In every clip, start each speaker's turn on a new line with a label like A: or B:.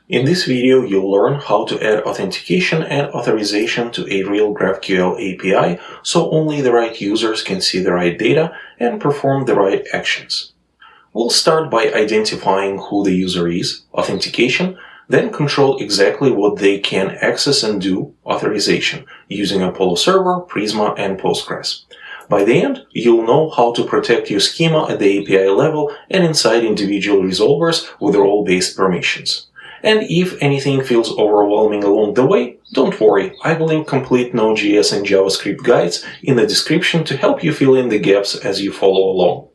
A: In this video, you'll learn how to add authentication and authorization to a real GraphQL API so only the right users can see the right data and perform the right actions. We'll start by identifying who the user is, authentication, then control exactly what they can access and do, authorization, using Apollo Server, Prisma, and Postgres. By the end, you'll know how to protect your schema at the API level and inside individual resolvers with role-based permissions. And if anything feels overwhelming along the way, don't worry, I will link complete Node.js and JavaScript guides in the description to help you fill in the gaps as you follow along.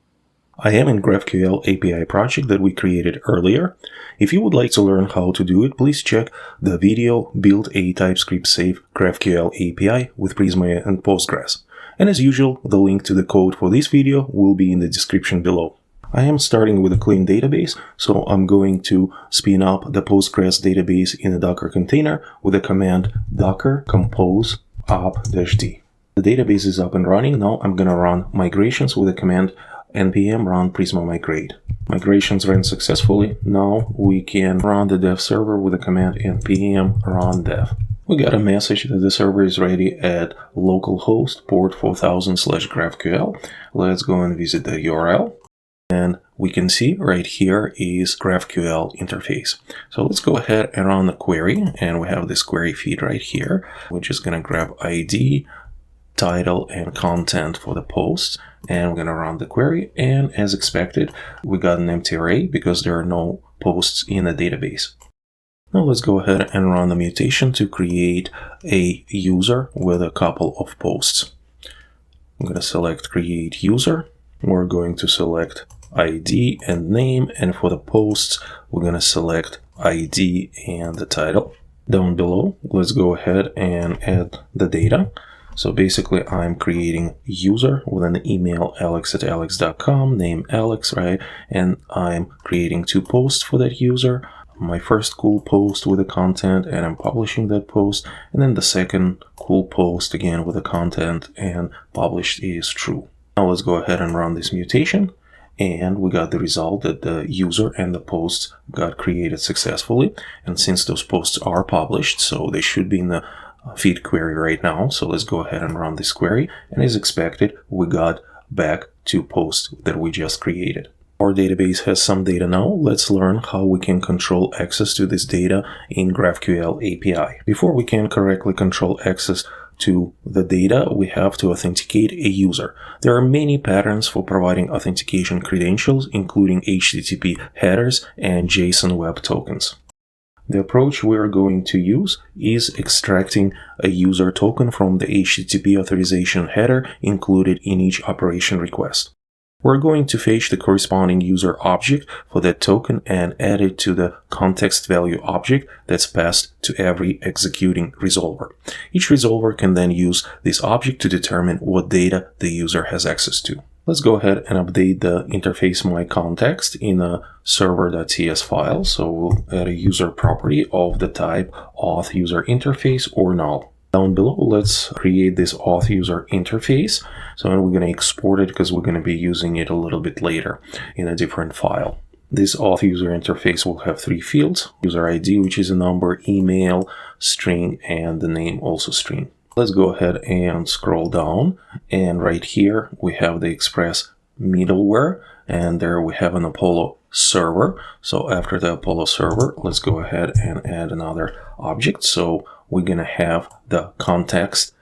A: I am in GraphQL API project that we created earlier. If you would like to learn how to do it, please check the video Build a TypeScript-safe GraphQL API with Prisma and Postgres. And as usual, the link to the code for this video will be in the description below. I am starting with a clean database, so I'm going to spin up the Postgres database in a Docker container with the command docker compose up-d. The database is up and running. Now I'm going to run migrations with the command npm run prisma migrate. Migrations ran successfully. Now we can run the dev server with the command npm run dev. We got a message that the server is ready at localhost port 4000/GraphQL. Let's go and visit the URL. And we can see right here is GraphQL interface. So let's go ahead and run the query. And we have this query feed right here. We're just going to grab ID, title, and content for the posts. And we're going to run the query. And as expected, we got an empty array because there are no posts in the database. Now let's go ahead and run the mutation to create a user with a couple of posts. I'm going to select create user. We're going to select ID and name, and for the posts, we're going to select ID and the title. Down below, let's go ahead and add the data. So basically, I'm creating user with an email alex@alex.com, name Alex, right? And I'm creating two posts for that user. My first cool post with the content, and I'm publishing that post. And then the second cool post again with the content, and published is true. Now let's go ahead and run this mutation. And we got the result that the user and the posts got created successfully. And since those posts are published, so they should be in the feed query right now. So let's go ahead and run this query. And as expected, we got back two posts that we just created. Our database has some data now. Let's learn how we can control access to this data in GraphQL API. Before we can correctly control access to the data, we have to authenticate a user. There are many patterns for providing authentication credentials, including HTTP headers and JSON web tokens. The approach we are going to use is extracting a user token from the HTTP authorization header included in each operation request. We're going to fetch the corresponding user object for that token and add it to the context value object that's passed to every executing resolver. Each resolver can then use this object to determine what data the user has access to. Let's go ahead and update the interface myContext in a server.ts file. So we'll add a user property of the type auth user interface or null. Down below, let's create this auth user interface. So we're going to export it because we're going to be using it a little bit later in a different file. This auth user interface will have three fields: user ID, which is a number, email, string, and the name also string. Let's go ahead and scroll down. And right here, we have the Express middleware. And there we have an Apollo server. So after the Apollo server, let's go ahead and add another object. So we're going to have the context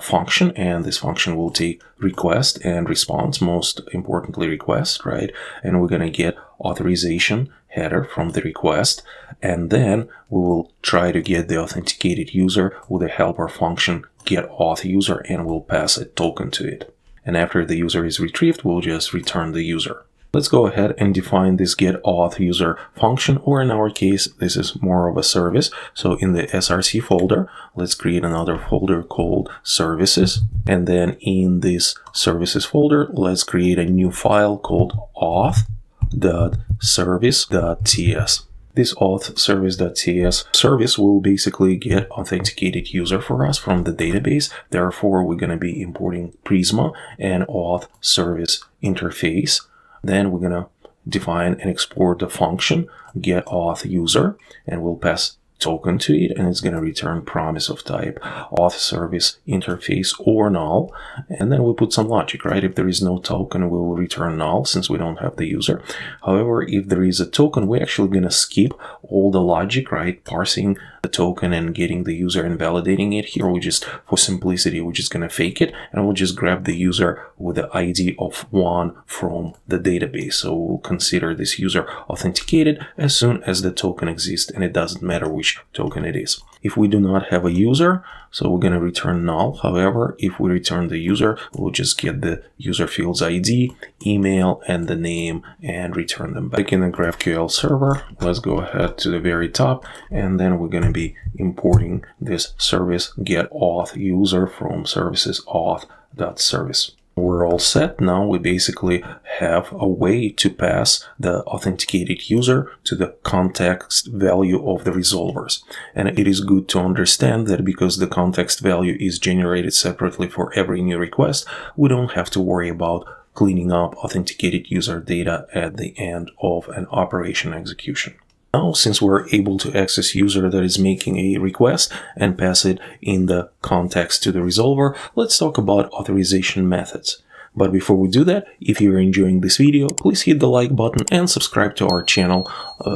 A: function, and this function will take request and response, most importantly request, right? And we're going to get authorization header from the request, and then we will try to get the authenticated user with the helper function getAuthUser, and we'll pass a token to it. And after the user is retrieved, we'll just return the user. Let's go ahead and define this getAuthUser function, or in our case, this is more of a service. So in the src folder, let's create another folder called services. And then in this services folder, let's create a new file called auth.service.ts. This auth service.ts service will basically get authenticated user for us from the database. Therefore, we're going to be importing Prisma and auth service interface. Then we're going to define and export the function getAuthUser, and we'll pass token to it, and it's going to return promise of type auth service interface or null. And then we put some logic, right? If there is no token, we will return null since we don't have the user. However, if there is a token, we're actually going to skip all the logic, right? Parsing the token and getting the user and validating it. Here we just, for simplicity, we're just going to fake it, and we'll just grab the user with the ID of 1 from the database. So we'll consider this user authenticated as soon as the token exists, and it doesn't matter which token it is. If we do not have a user, so we're going to return null. However, if we return the user, we'll just get the user field's ID, email, and the name, and return them back in the GraphQL server. Let's go ahead to the very top, and then we're going to be importing this service getAuthUser from services auth.service. We're all set. Now we basically have a way to pass the authenticated user to the context value of the resolvers. And it is good to understand that because the context value is generated separately for every new request, we don't have to worry about cleaning up authenticated user data at the end of an operation execution. Now, since we're able to access user that is making a request and pass it in the context to the resolver, let's talk about authorization methods. But before we do that, if you're enjoying this video, please hit the like button and subscribe to our channel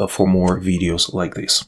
A: for more videos like this.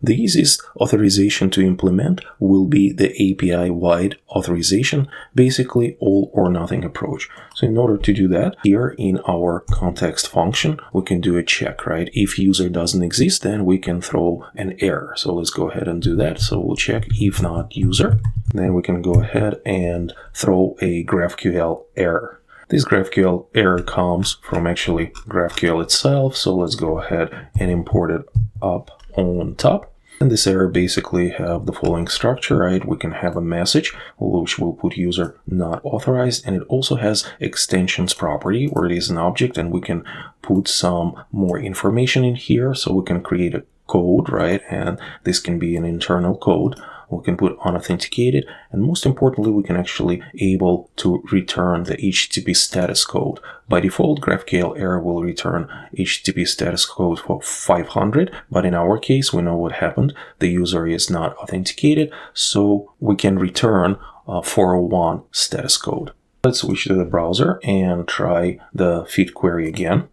A: The easiest authorization to implement will be the API-wide authorization, basically all or nothing approach. So in order to do that, here in our context function, we can do a check, right? If user doesn't exist, then we can throw an error. So let's go ahead and do that. So we'll check if not user. Then we can go ahead and throw a GraphQL error. This GraphQL error comes from actually GraphQL itself. So let's go ahead and import it up on top. And this error basically have the following structure, right? We can have a message which will put user not authorized, and it also has extensions property where it is an object, and we can put some more information in here. So we can create a code, right? And this can be an internal code. We can put unauthenticated, and most importantly, we can actually able to return the HTTP status code. By default, GraphQL error will return HTTP status code for 500, but in our case, we know what happened. The user is not authenticated, so we can return 401 status code. Let's switch to the browser and try the feed query again.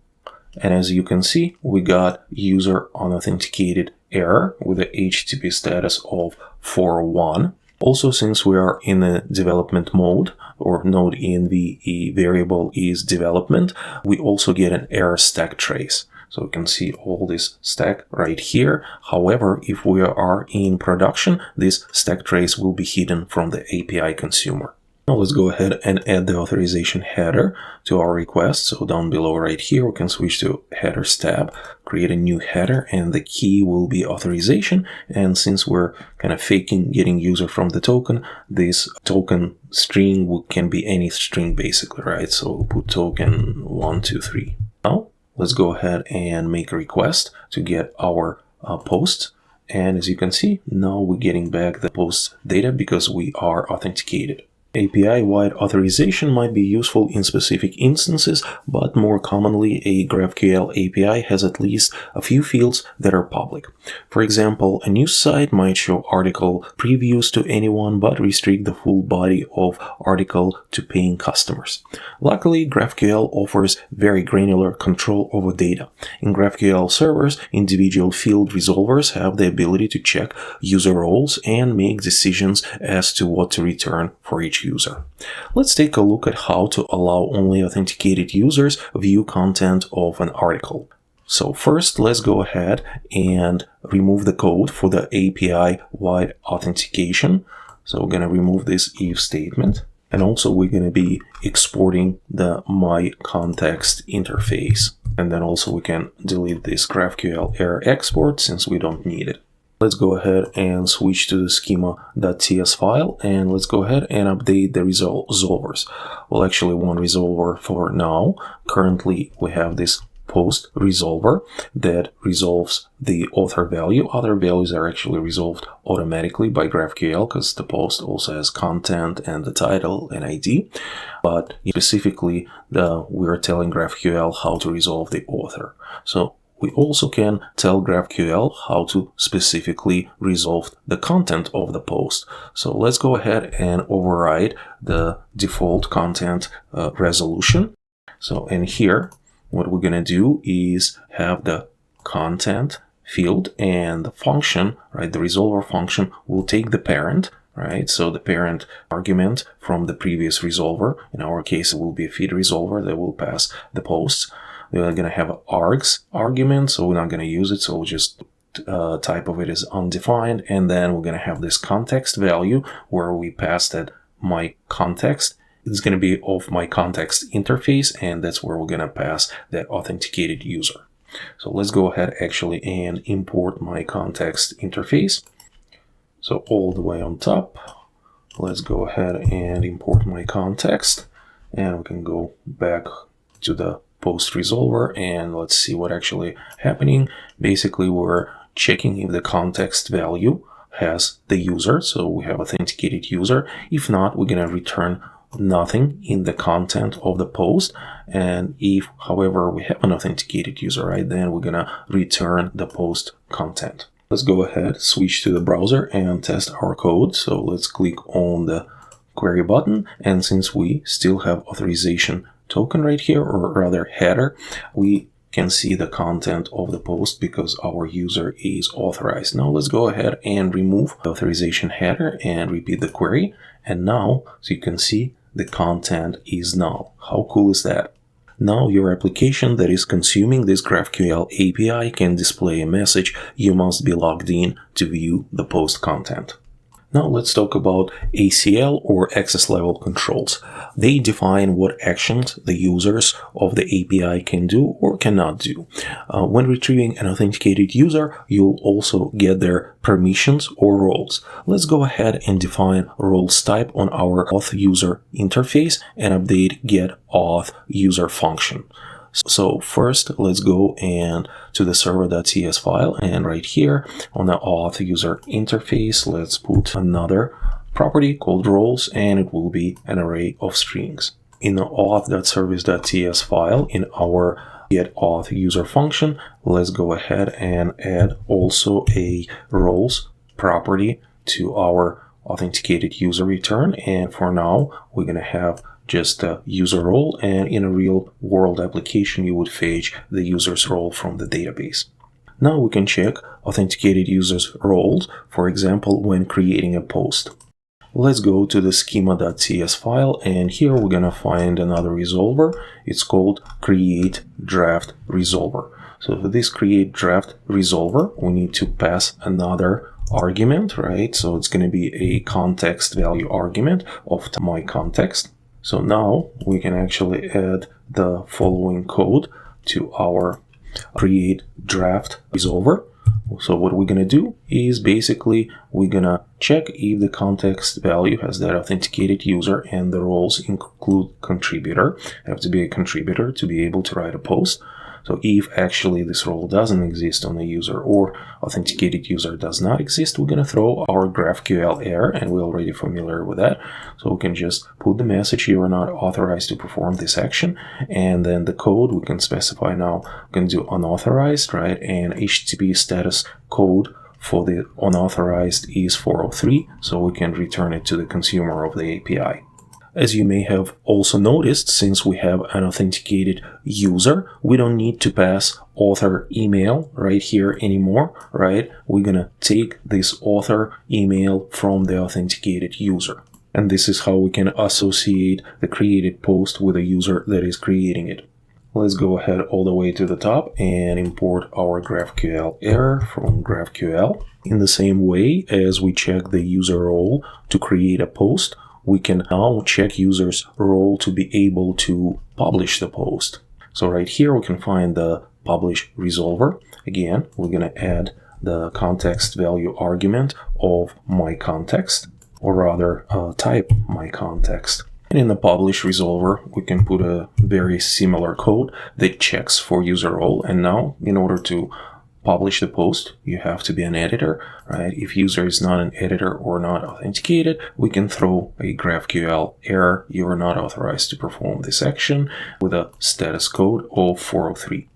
A: And as you can see, we got user unauthenticated error with the HTTP status of 401. Also, since we are in the development mode, or node.env variable is development, we also get an error stack trace. So we can see all this stack right here. However, if we are in production, this stack trace will be hidden from the API consumer. Now let's go ahead and add the authorization header to our request. So down below right here, we can switch to headers tab, create a new header, and the key will be authorization. And since we're kind of faking getting user from the token, this token string can be any string basically, right? So we'll put token 123. Now let's go ahead and make a request to get our post. And as you can see, now we're getting back the post data because we are authenticated. API-wide authorization might be useful in specific instances, but more commonly, a GraphQL API has at least a few fields that are public. For example, a news site might show article previews to anyone, but restrict the full body of article to paying customers. Luckily, GraphQL offers very granular control over data. In GraphQL servers, individual field resolvers have the ability to check user roles and make decisions as to what to return for each user. Let's take a look at how to allow only authenticated users view content of an article. So first, let's go ahead and remove the code for the API-wide authentication. So we're going to remove this if statement. And also we're going to be exporting the my context interface. And then also we can delete this GraphQL error export since we don't need it. Let's go ahead and switch to the schema.ts file, and let's go ahead and update the resolvers. Well, actually one resolver for now. Currently we have this post resolver that resolves the author value. Other values are actually resolved automatically by GraphQL because the post also has content and the title and ID. But specifically, we're telling GraphQL how to resolve the author. So we also can tell GraphQL how to specifically resolve the content of the post. So let's go ahead and override the default content resolution. So in here, what we're going to do is have the content field and the function, right? The resolver function will take the parent, right? So the parent argument from the previous resolver, in our case, it will be a feed resolver that will pass the posts. We're going to have an args argument, so we're not going to use it. So we'll just type of it is undefined. And then we're going to have this context value where we pass that my context. It's going to be of my context interface, and that's where we're going to pass that authenticated user. So let's go ahead actually and import my context interface. So all the way on top, let's go ahead and import my context, and we can go back to the post resolver and let's see what actually happening. Basically, we're checking if the context value has the user. So we have authenticated user. If not, we're going to return nothing in the content of the post. And if, however, we have an authenticated user, right, then we're going to return the post content. Let's go ahead, switch to the browser and test our code. So let's click on the query button. And since we still have authorization token right here, or rather header, we can see the content of the post because our user is authorized. Now let's go ahead and remove the authorization header and repeat the query. And now, so you can see the content is null. How cool is that? Now your application that is consuming this GraphQL API can display a message, you must be logged in to view the post content. Now let's talk about ACL or access level controls. They define what actions the users of the API can do or cannot do. When retrieving an authenticated user, you'll also get their permissions or roles. Let's go ahead and define roles type on our auth user interface and update get auth user function. So first, let's go and to the server.cs file, and right here on the auth user interface, let's put another property called roles, and it will be an array of strings. In the auth.service.ts file, in our get auth user function, let's go ahead and add also a roles property to our authenticated user return. And for now, we're going to have just a user role, and in a real world application, you would fetch the user's role from the database. Now we can check authenticated users' roles, for example, when creating a post. Let's go to the schema.cs file, and here we're going to find another resolver. It's called create draft resolver. So for this create draft resolver, we need to pass another argument, right? So it's going to be a context value argument of my context. So now we can actually add the following code to our create draft resolver. So what we're going to do is basically we're going to check if the context value has that authenticated user and the roles include contributor. You have to be a contributor to be able to write a post. So if actually this role doesn't exist on the user or authenticated user does not exist, we're going to throw our GraphQL error, and we're already familiar with that. So we can just put the message, you are not authorized to perform this action. And then the code we can specify now, we can do unauthorized, right? And HTTP status code for the unauthorized is 403. So we can return it to the consumer of the API. As you may have also noticed, since we have an authenticated user, we don't need to pass author email right here anymore, right? We're going to take this author email from the authenticated user. And this is how we can associate the created post with a user that is creating it. Let's go ahead all the way to the top and import our GraphQL error from GraphQL. In the same way as we check the user role to create a post, we can now check user's role to be able to publish the post. So right here, we can find the publish resolver. Again, we're going to add the context value argument of my context, or rather type my context. And in the publish resolver, we can put a very similar code that checks for user role. And now, in order to publish the post, you have to be an editor, right? If user is not an editor or not authenticated, we can throw a GraphQL error. You are not authorized to perform this action with a status code of 403.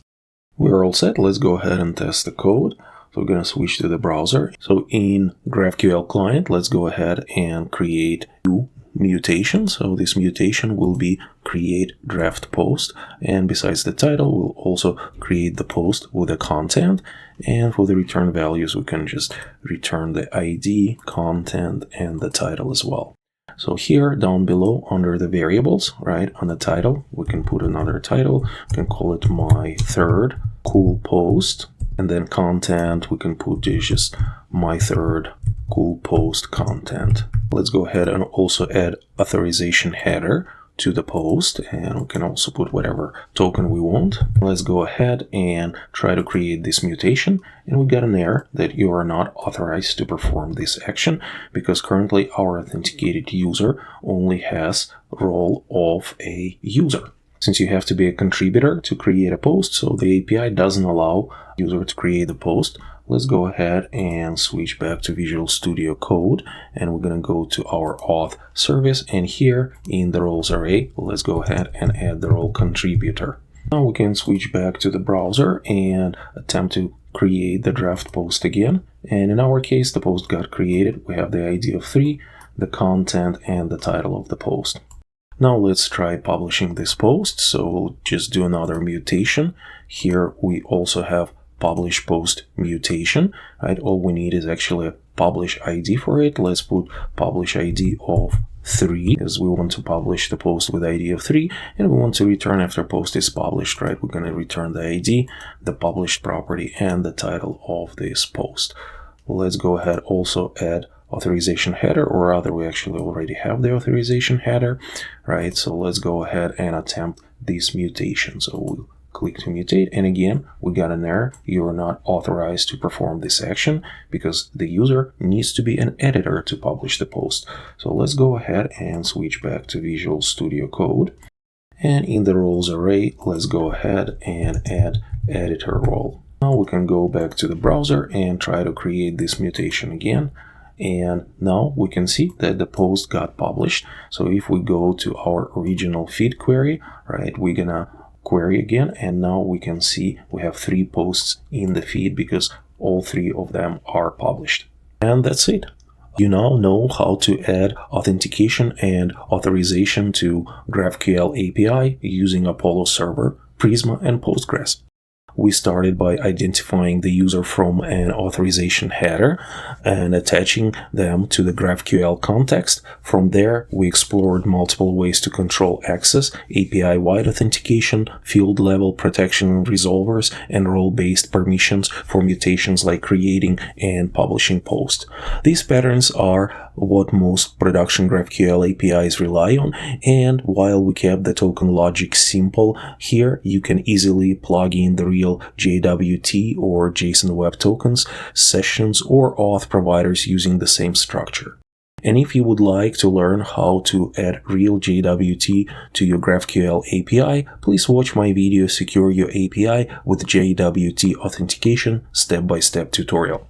A: We're all set. Let's go ahead and test the code. So we're going to switch to the browser. So in GraphQL client, let's go ahead and create new mutation. So this mutation will be create draft post, and besides the title, we'll also create the post with the content. And for the return values, we can just return the ID, content, and the title as well. So here down below under the variables, right, on the title, we can put another title. We can call it my third cool post. And then content, we can put just my third cool post content. Let's go ahead and also add authorization header to the post, and we can also put whatever token we want. Let's go ahead and try to create this mutation, and we got an error that you are not authorized to perform this action because currently our authenticated user only has role of a user. Since you have to be a contributor to create a post, so the API doesn't allow user to create a post. Let's go ahead and switch back to Visual Studio Code, and we're going to go to our auth service, and here in the roles array, let's go ahead and add the role contributor. Now we can switch back to the browser and attempt to create the draft post again. And in our case, the post got created. We have the ID of 3, the content, and the title of the post. Now let's try publishing this post. So we'll just do another mutation. Here we also have publish post mutation, right? All we need is actually a publish ID for it. Let's put publish ID of 3 because we want to publish the post with ID of 3, and we want to return after post is published, right? We're going to return the ID, the published property, and the title of this post. Let's go ahead also add authorization header, or rather we actually already have the authorization header, right? So let's go ahead and attempt this mutation. So we'll click to mutate, and again we got an error. You are not authorized to perform this action because the user needs to be an editor to publish the post. So let's go ahead and switch back to Visual Studio Code, and in the roles array, let's go ahead and add editor role. Now we can go back to the browser and try to create this mutation again. And now we can see that the post got published. So if we go to our original feed query, right, we're gonna query again, and now we can see we have 3 posts in the feed because all 3 of them are published. And that's it. You now know how to add authentication and authorization to GraphQL API using Apollo Server, Prisma, and Postgres. We started by identifying the user from an authorization header and attaching them to the GraphQL context. From there, we explored multiple ways to control access, API-wide authentication, field-level protection resolvers, and role-based permissions for mutations like creating and publishing posts. These patterns are what most production GraphQL APIs rely on, and while we kept the token logic simple, here you can easily plug in the real JWT or JSON Web Tokens, sessions, or auth providers using the same structure. And if you would like to learn how to add real JWT to your GraphQL API, please watch my video Secure Your API with JWT Authentication step-by-step tutorial.